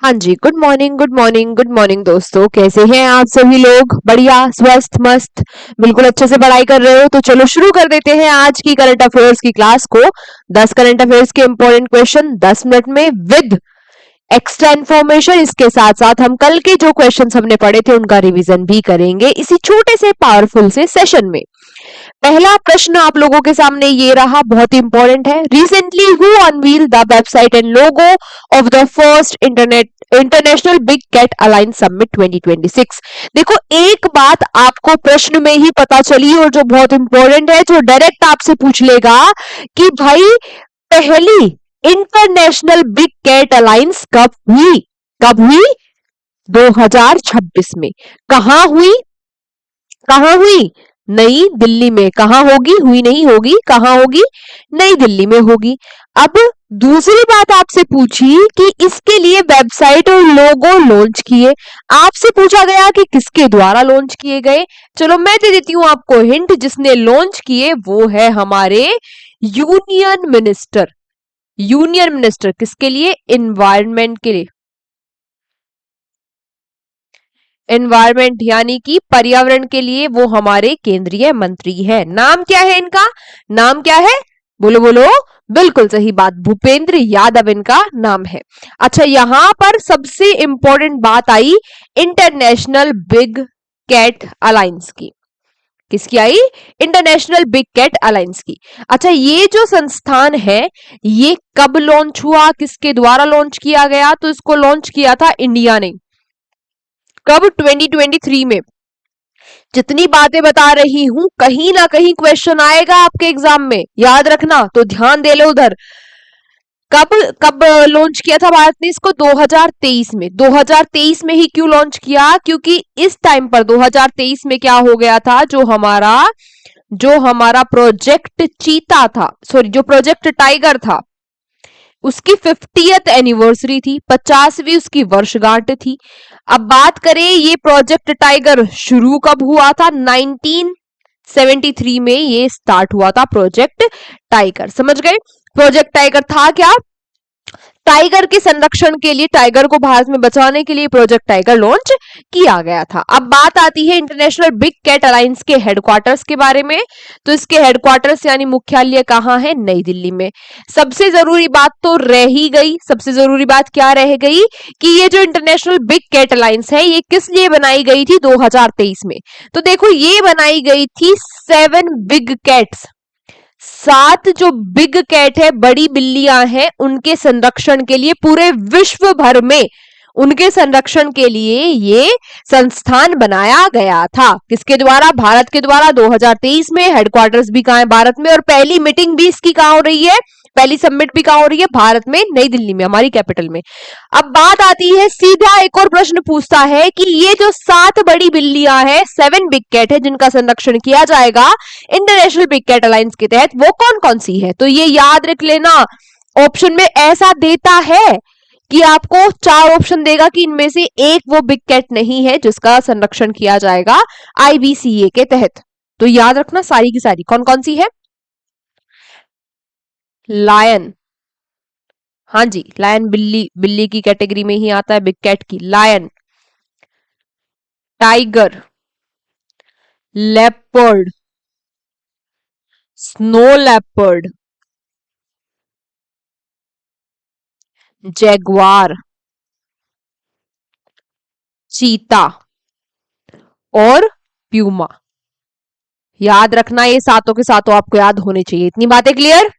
हाँ जी, good morning good morning good morning दोस्तों, कैसे हैं आप सभी लोग? बढ़िया, स्वस्थ, मस्त, बिल्कुल अच्छे से पढ़ाई कर रहे हो? तो चलो शुरू कर देते हैं आज की करंट अफेयर्स की क्लास को। 10 करंट अफेयर्स के इंपॉर्टेंट क्वेश्चन 10 मिनट में विद एक्स्ट्रा इन्फॉर्मेशन। इसके साथ साथ हम कल के जो क्वेश्चंस हमने पढ़े थे उनका रिवीजन भी करेंगे इसी छोटे से पावरफुल से सेशन में। पहला प्रश्न आप लोगों के सामने ये रहा, बहुत इंपॉर्टेंट है। Recently who unveil the website and logo of the first international big cat alliance summit 2026। देखो, एक बात आपको प्रश्न में ही पता चली और जो बहुत इंपॉर्टेंट है, जो डायरेक्ट आपसे पूछ लेगा कि भाई पहली इंटरनेशनल बिग कैट अलायंस कब हुई? 2026 में। कहां हुई? कहां हुई? नई दिल्ली में। कहां होगी? हुई नहीं होगी, कहां होगी? नई दिल्ली में होगी। अब दूसरी बात आपसे पूछी कि इसके लिए वेबसाइट और लोगो लॉन्च किए। आपसे पूछा गया कि किसके द्वारा लॉन्च किए गए। चलो मैं दे देती हूं आपको हिंट, जिसने लॉन्च किए वो है हमारे यूनियन मिनिस्टर। यूनियन मिनिस्टर किसके लिए? एनवायरनमेंट के लिए। एनवायरमेंट यानी कि पर्यावरण के लिए वो हमारे केंद्रीय मंत्री है। नाम क्या है इनका? नाम क्या है? बोलो बोलो। बिल्कुल सही बात, भूपेंद्र यादव इनका नाम है। अच्छा, यहां पर सबसे इंपॉर्टेंट बात आई इंटरनेशनल बिग कैट अलायंस की। किसकी आई? इंटरनेशनल बिग कैट अलायंस की। अच्छा, ये जो संस्थान है ये कब लॉन्च हुआ, किसके द्वारा लॉन्च किया गया? तो इसको लॉन्च किया था इंडिया ने। कब? 2023 में। जितनी बातें बता रही हूं कहीं ना कहीं क्वेश्चन आएगा आपके एग्जाम में, याद रखना, तो ध्यान दे लो उधर। कब कब लॉन्च किया था भारत ने इसको? 2023 में। 2023 में ही क्यों लॉन्च किया? क्योंकि इस टाइम पर 2023 में क्या हो गया था, जो हमारा प्रोजेक्ट चीता था, सॉरी जो प्रोजेक्ट टाइगर था, उसकी 50th एनिवर्सरी थी, 50वीं उसकी वर्षगांठ थी। अब बात करें ये प्रोजेक्ट टाइगर शुरू कब हुआ था? 1973 में ये स्टार्ट हुआ था प्रोजेक्ट टाइगर। समझ गए? प्रोजेक्ट टाइगर था क्या? टाइगर के संरक्षण के लिए, टाइगर को भारत में बचाने के लिए प्रोजेक्ट टाइगर लॉन्च किया गया था। अब बात आती है इंटरनेशनल बिग कैट अलायंस के हेडक्वार्टर्स के बारे में। तो इसके हेडक्वार्टर्स यानी मुख्यालय कहां है? नई दिल्ली में। सबसे जरूरी बात तो रह ही गई, सबसे जरूरी बात क्या रह गई कि ये जो इंटरनेशनल बिग कैट अलायंस है ये किस लिए बनाई गई थी 2023 में? तो देखो, ये बनाई गई थी 7 बिग कैट्स, 7 जो बिग कैट है, बड़ी बिल्लियां हैं, उनके संरक्षण के लिए पूरे विश्व भर में उनके संरक्षण के लिए ये संस्थान बनाया गया था। किसके द्वारा? भारत के द्वारा। 2023 में। हेडक्वार्टर्स भी कहां है? भारत में। और पहली मीटिंग भी इसकी कहां हो रही है? पहली समिट भी कहां हो रही है? भारत में, नई दिल्ली में, हमारी कैपिटल में। अब बात आती है, सीधा एक और प्रश्न पूछता है कि ये जो 7 बड़ी बिल्लियां हैं, 7 बिग कैट है जिनका संरक्षण किया जाएगा इंटरनेशनल बिग कैट अलायंस के तहत, वो कौन कौन सी है? तो ये याद रख लेना, ऑप्शन में ऐसा देता है कि आपको 4 ऑप्शन देगा कि इनमें से एक वो बिग कैट नहीं है जिसका संरक्षण किया जाएगा आईबीसीए के तहत। तो याद रखना सारी की सारी कौन कौन सी है। लायन, हाँ जी, लायन बिल्ली, बिल्ली की कैटेगरी में ही आता है बिग कैट की। Lion, tiger, leopard, snow leopard, jaguar, cheetah और प्यूमा। याद रखना, ये सातों के सातों आपको याद होने चाहिए। इतनी बातें क्लियर?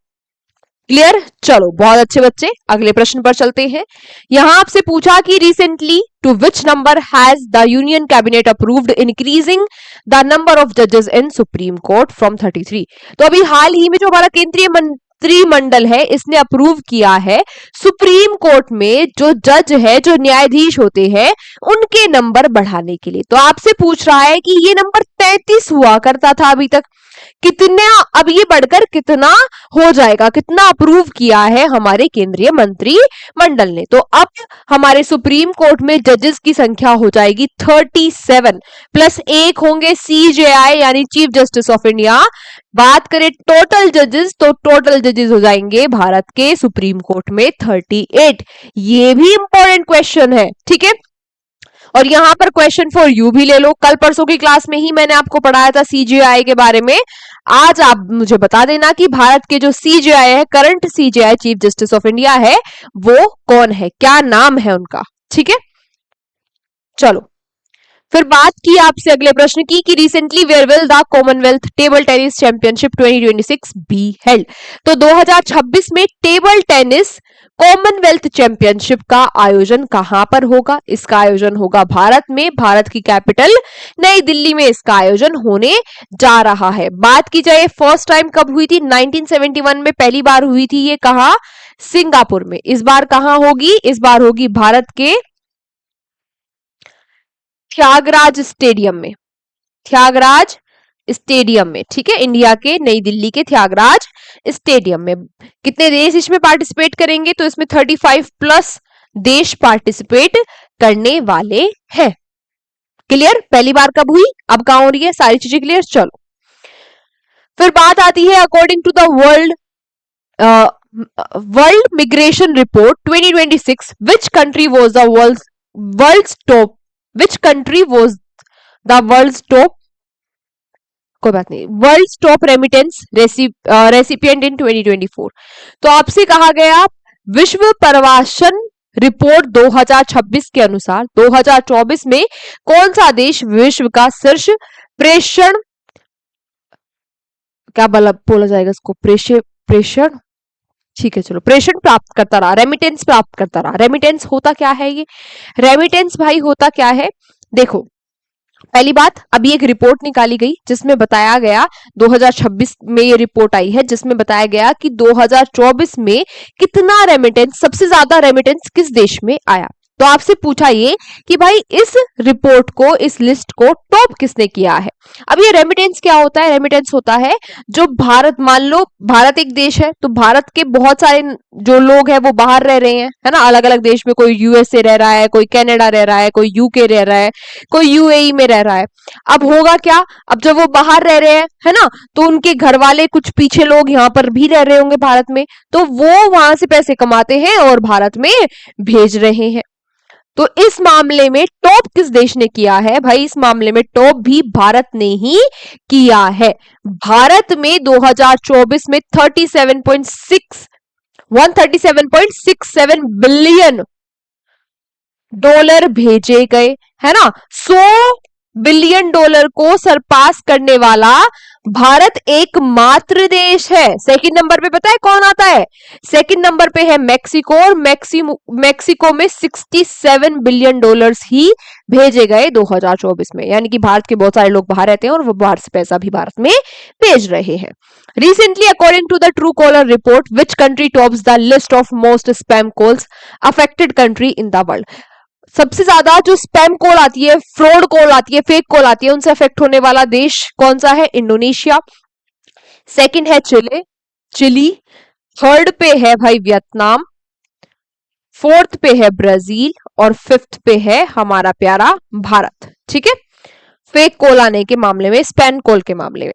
क्लियर? चलो बहुत अच्छे बच्चे, अगले प्रश्न पर चलते हैं। यहां आपसे पूछा कि recently to which number has the union cabinet approved increasing the number of जजेस इन सुप्रीम कोर्ट फ्रॉम 33। तो अभी हाल ही में जो हमारा केंद्रीय मंत्रिमंडल है इसने अप्रूव किया है सुप्रीम कोर्ट में जो जज है, जो न्यायाधीश होते हैं, उनके नंबर बढ़ाने के लिए। तो आपसे पूछ रहा है कि ये नंबर 33 हुआ करता था अभी तक, कितना, अब ये बढ़कर कितना हो जाएगा, कितना अप्रूव किया है हमारे केंद्रीय मंत्रिमंडल ने। तो अब हमारे सुप्रीम कोर्ट में जजेस की संख्या हो जाएगी 37 प्लस एक होंगे CJI यानी चीफ जस्टिस ऑफ इंडिया। बात करें टोटल जजेस, तो टोटल जजेस हो जाएंगे भारत के सुप्रीम कोर्ट में 38। ये भी इंपॉर्टेंट क्वेश्चन है, ठीक है। और यहां पर क्वेश्चन फॉर यू भी ले लो, कल परसों की क्लास में ही मैंने आपको पढ़ाया था CJI के बारे में। आज आप मुझे बता देना कि भारत के जो CJI है, current CJI chief justice of India है, वो कौन है, क्या नाम है उनका, ठीक है। चलो फिर बात की आपसे अगले प्रश्न की कि recently where will the commonwealth table tennis championship 2026 be held. तो 2026 में टेबल टेनिस कॉमनवेल्थ चैंपियनशिप का आयोजन कहां पर होगा? इसका आयोजन होगा भारत में, भारत की कैपिटल नई दिल्ली में इसका आयोजन होने जा रहा है। बात की जाए फर्स्ट टाइम कब हुई थी, 1971 में पहली बार हुई थी। ये कहा, सिंगापुर में। इस बार कहां होगी? इस बार होगी भारत के त्यागराज स्टेडियम में, त्यागराज स्टेडियम में, ठीक है, इंडिया के नई दिल्ली के त्यागराज स्टेडियम में। कितने देश इसमें पार्टिसिपेट करेंगे? तो इसमें 35 प्लस देश पार्टिसिपेट करने वाले हैं। क्लियर? पहली बार कब हुई, अब कहां हो रही है, सारी चीजें क्लियर। चलो फिर बात आती है according to the world migration report 2026 which country was the world's top, which country was the world's top, कोई बात नहीं, world's top remittance recipient in 2024। तो आपसे कहा गया विश्व प्रवासन रिपोर्ट 2026 के अनुसार 2024 में कौन सा देश विश्व का शीर्ष प्रेषण, क्या बोला जाएगा इसको, प्रेषण, ठीक है चलो, प्रेषण प्राप्त करता रहा, रेमिटेंस प्राप्त करता रहा। रेमिटेंस होता क्या है? ये रेमिटेंस भाई होता क्या है, देखो पहली बात, अभी एक रिपोर्ट निकाली गई जिसमें बताया गया, 2026 में ये रिपोर्ट आई है जिसमें बताया गया कि 2024 में कितना रेमिटेंस, सबसे ज्यादा रेमिटेंस किस देश में आया। तो आपसे पूछा ये कि भाई इस रिपोर्ट को, इस लिस्ट को टॉप किसने किया है। अब ये रेमिटेंस क्या होता है? रेमिटेंस होता है जो भारत, मान लो भारत एक देश है, तो भारत के बहुत सारे जो लोग हैं वो बाहर रह रहे हैं, है ना, अलग अलग देश में, कोई USA रह रहा है, कोई कनाडा रह रहा है, कोई UK रह रहा है, कोई UAE में रह रहा है। अब होगा क्या, अब जब वो बाहर रह रहे हैं, है ना, तो उनके घर वाले, कुछ पीछे लोग यहाँ पर भी रह रहे होंगे भारत में, तो वो वहां से पैसे कमाते हैं और भारत में भेज रहे हैं। तो इस मामले में टॉप किस देश ने किया है? भाई इस मामले में टॉप भी भारत ने ही किया है। भारत में 2024 में 137.67 बिलियन डॉलर भेजे गए, है ना। 100 बिलियन डॉलर को सरपास करने वाला भारत एकमात्र देश है। सेकंड नंबर पे पता है कौन आता है? सेकंड नंबर पे है मैक्सिको, और मैक्सिको में 67 बिलियन डॉलर्स ही भेजे गए 2024 में। यानी कि भारत के बहुत सारे लोग बाहर रहते हैं और वो बाहर से पैसा भी भारत में भेज रहे हैं। Recently, according to the Truecaller report, which country tops the list of most spam calls affected country in the world? सबसे ज्यादा जो स्पैम कॉल आती है, फ्रॉड कॉल आती है, फेक कॉल आती है, उनसे अफेक्ट होने वाला देश कौन सा है? इंडोनेशिया। सेकंड है चिली। थर्ड पे है भाई वियतनाम। फोर्थ पे है ब्राजील और फिफ्थ पे है हमारा प्यारा भारत, ठीक है, फेक कॉल आने के मामले में, स्पैम कॉल के मामले में।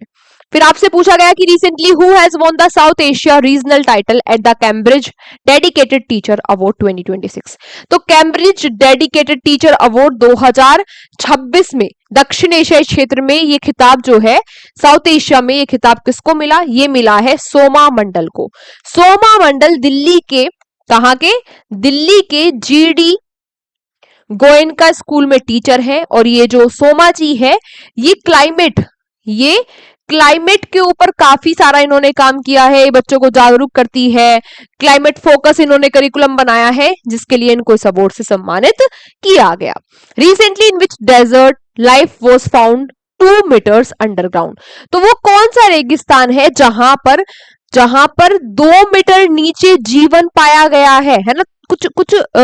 फिर आपसे पूछा गया कि recently who has won the south Asia regional title at the Cambridge dedicated teacher award 2026। तो कैम्ब्रिज डेडिकेटेड टीचर अवार्ड 2026 में दक्षिण एशियाई क्षेत्र में ये खिताब जो है, साउथ एशिया में ये खिताब किसको मिला? ये मिला है सोमा मंडल को। सोमा मंडल दिल्ली के, कहां के? दिल्ली के GD गोयनका स्कूल में टीचर है। और ये जो सोमा जी है, ये क्लाइमेट के ऊपर काफी सारा इन्होंने काम किया है, बच्चों को जागरूक करती है, क्लाइमेट फोकस इन्होंने करिकुलम बनाया है, जिसके लिए इनको इस अवार्ड से सम्मानित किया गया। Recently in which desert life was found 2 meters underground. तो वो कौन सा रेगिस्तान है जहां पर 2 मीटर नीचे जीवन पाया गया है ना, कुछ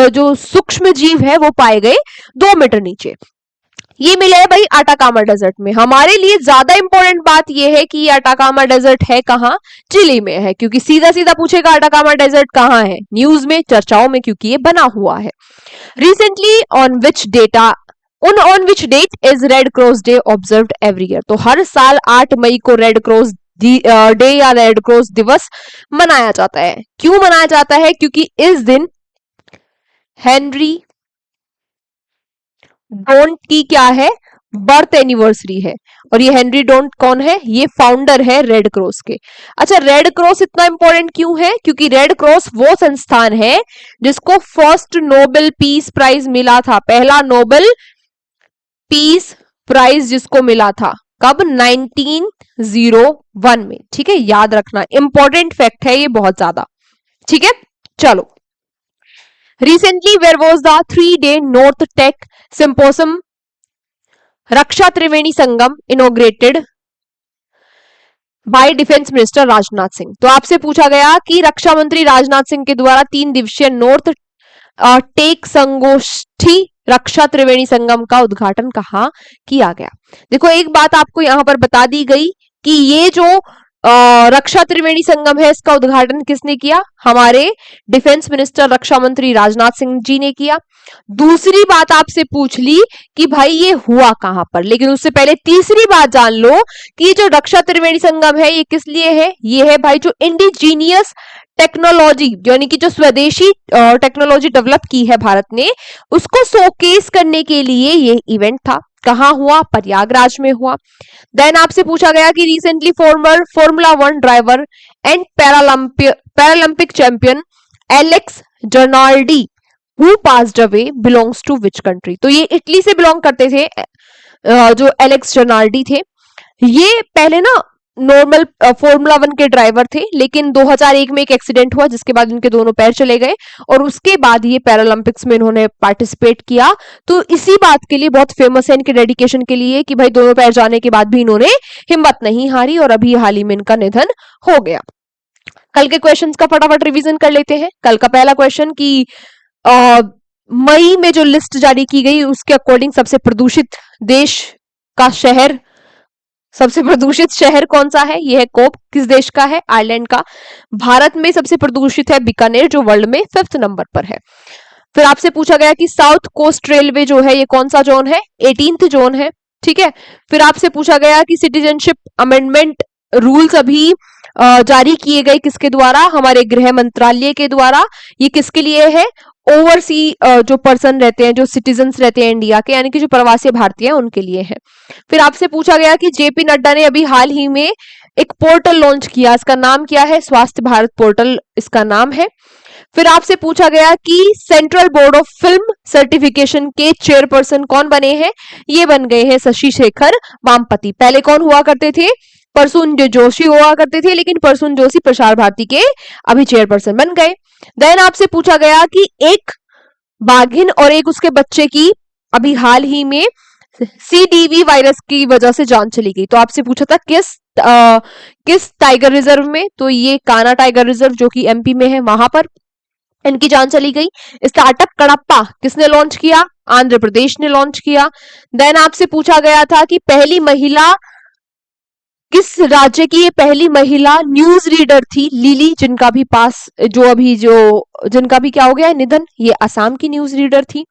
जो सूक्ष्म जीव है वो पाए गए 2 मीटर नीचे। ये मिले है भाई अटाकामा डेजर्ट में। हमारे लिए ज्यादा इंपॉर्टेंट बात ये है कि ये अटाकामा डेजर्ट है कहाँ, चिली में है, क्योंकि सीधा सीधा पूछेगा अटाकामा डेजर्ट कहाँ है, न्यूज में चर्चाओं में, क्योंकि ये बना हुआ है। Recently on which date is red cross day observed every year. तो हर साल 8 मई को रेड क्रॉस डे या रेड क्रॉस दिवस मनाया जाता है। क्यों मनाया जाता है? क्योंकि इस दिन हेनरी डोंट की क्या है, बर्थ एनिवर्सरी है। और ये हेनरी डोंट कौन है? ये फाउंडर है रेड क्रॉस के। अच्छा, रेड क्रॉस इतना इंपॉर्टेंट क्यों है? क्योंकि रेड क्रॉस वो संस्थान है जिसको फर्स्ट नोबेल पीस प्राइज मिला था, पहला नोबेल पीस प्राइज जिसको मिला था, कब? 1901 में। ठीक है, याद रखना, इंपॉर्टेंट फैक्ट है ये बहुत ज्यादा। ठीक है, चलो। Recently where was the 3-day north tech symposium Raksha Triveni Sangam inaugurated by defence minister Rajnath Singh. तो आपसे पूछा गया कि रक्षा मंत्री राजनाथ सिंह के द्वारा 3 दिवसीय नॉर्थ टेक संगोष्ठी रक्षा त्रिवेणी संगम का उद्घाटन कहाँ किया गया? देखो, एक बात आपको यहां पर बता दी गई कि ये जो रक्षा त्रिवेणी संगम है, इसका उद्घाटन किसने किया? हमारे डिफेंस मिनिस्टर रक्षा मंत्री राजनाथ सिंह जी ने किया। दूसरी बात आपसे पूछ ली कि भाई ये हुआ कहां पर, लेकिन उससे पहले तीसरी बात जान लो कि जो रक्षा त्रिवेणी संगम है ये किस लिए है? ये है भाई जो इंडिजीनियस टेक्नोलॉजी, यानी कि जो स्वदेशी टेक्नोलॉजी डेवलप की है भारत ने, उसको शोकेस करने के लिए ये इवेंट था। कहां हुआ? प्रयागराज में हुआ। देन आपसे पूछा गया कि recently formula 1 driver and Paralympic champion Alex Zanardi who passed away belongs to which country? तो ये इटली से बिलोंग करते थे, जो एलेक्स जर्नाल्डी थे। ये पहले ना नॉर्मल फॉर्मूला 1 के ड्राइवर थे, लेकिन 2001 में एक एक्सीडेंट हुआ जिसके बाद इनके दोनों पैर चले गए, और उसके बाद ये पैरालंपिक्स में इन्होंने पार्टिसिपेट किया। तो इसी बात के लिए बहुत फेमस है, इनके डेडिकेशन के लिए, कि भाई दोनों पैर जाने के बाद भी इन्होंने हिम्मत नहीं हारी, और अभी हाल ही में इनका निधन हो गया। कल के क्वेश्चंस का फटाफट रिवीजन कर लेते हैं। कल का पहला क्वेश्चन कि मई में जो लिस्ट जारी की गई उसके अकॉर्डिंग सबसे प्रदूषित देश का शहर, सबसे प्रदूषित शहर कौन सा है? यह है कोप। किस देश का है? आयरलैंड का। भारत में सबसे प्रदूषित है बीकानेर, जो वर्ल्ड में 5th नंबर पर है। फिर आपसे पूछा गया कि साउथ कोस्ट रेलवे जो है ये कौन सा जोन है? 18th जोन है। ठीक है। फिर आपसे पूछा गया कि सिटीजनशिप अमेंडमेंट रूल्स अभी जारी किए गए किसके द्वारा? हमारे गृह मंत्रालय के द्वारा। ये किसके लिए है? ओवरसी जो पर्सन रहते हैं, जो सिटीजन्स रहते हैं इंडिया के, यानी कि जो प्रवासी भारतीय हैं, उनके लिए है। फिर आपसे पूछा गया कि जेपी नड्डा ने अभी हाल ही में एक पोर्टल लॉन्च किया, इसका नाम क्या है? स्वास्थ्य भारत पोर्टल इसका नाम है। फिर आपसे पूछा गया कि central board of film certification के चेयरपर्सन कौन बने हैं? ये बन गए हैं शशि शेखर वेम्पति। पहले कौन हुआ करते थे? प्रसून जोशी हुआ करते थे, लेकिन प्रसून जोशी प्रसार भारती के अभी चेयरपर्सन बन गए। देन आपसे पूछा गया कि एक बाघिन और एक उसके बच्चे की अभी हाल ही में CDV वायरस की वजह से जान चली गई। तो आपसे पूछा था किस टाइगर रिजर्व में? तो ये कान्हा टाइगर रिजर्व जो कि MP में है, वहां पर इनकी जान चली गई। स्टार्टअप कडप्पा किसने लॉन्च किया? आंध्र प्रदेश ने लॉन्च किया। देन आपसे पूछा गया था कि पहली महिला किस राज्य की? ये पहली महिला न्यूज रीडर थी लिली, जिनका भी जिनका भी क्या हो गया निधन, ये असम की न्यूज रीडर थी।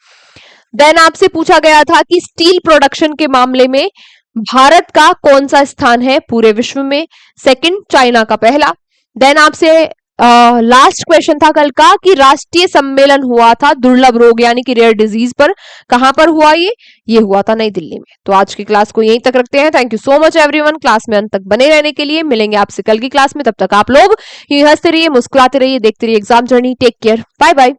देन आपसे पूछा गया था कि स्टील प्रोडक्शन के मामले में भारत का कौन सा स्थान है पूरे विश्व में? 2nd, चाइना का पहला। देन आपसे लास्ट क्वेश्चन था कल का कि राष्ट्रीय सम्मेलन हुआ था दुर्लभ रोग यानी कि रेयर डिजीज पर, कहां पर हुआ? ये हुआ था नई दिल्ली में। तो आज की क्लास को यहीं तक रखते हैं। Thank you so much everyone, class में अंत तक बने रहने के लिए। मिलेंगे आपसे कल की क्लास में, तब तक आप लोग हंसते रहिए, मुस्कुराते रहिए, देखते रहिए exam journey. Take care, bye bye.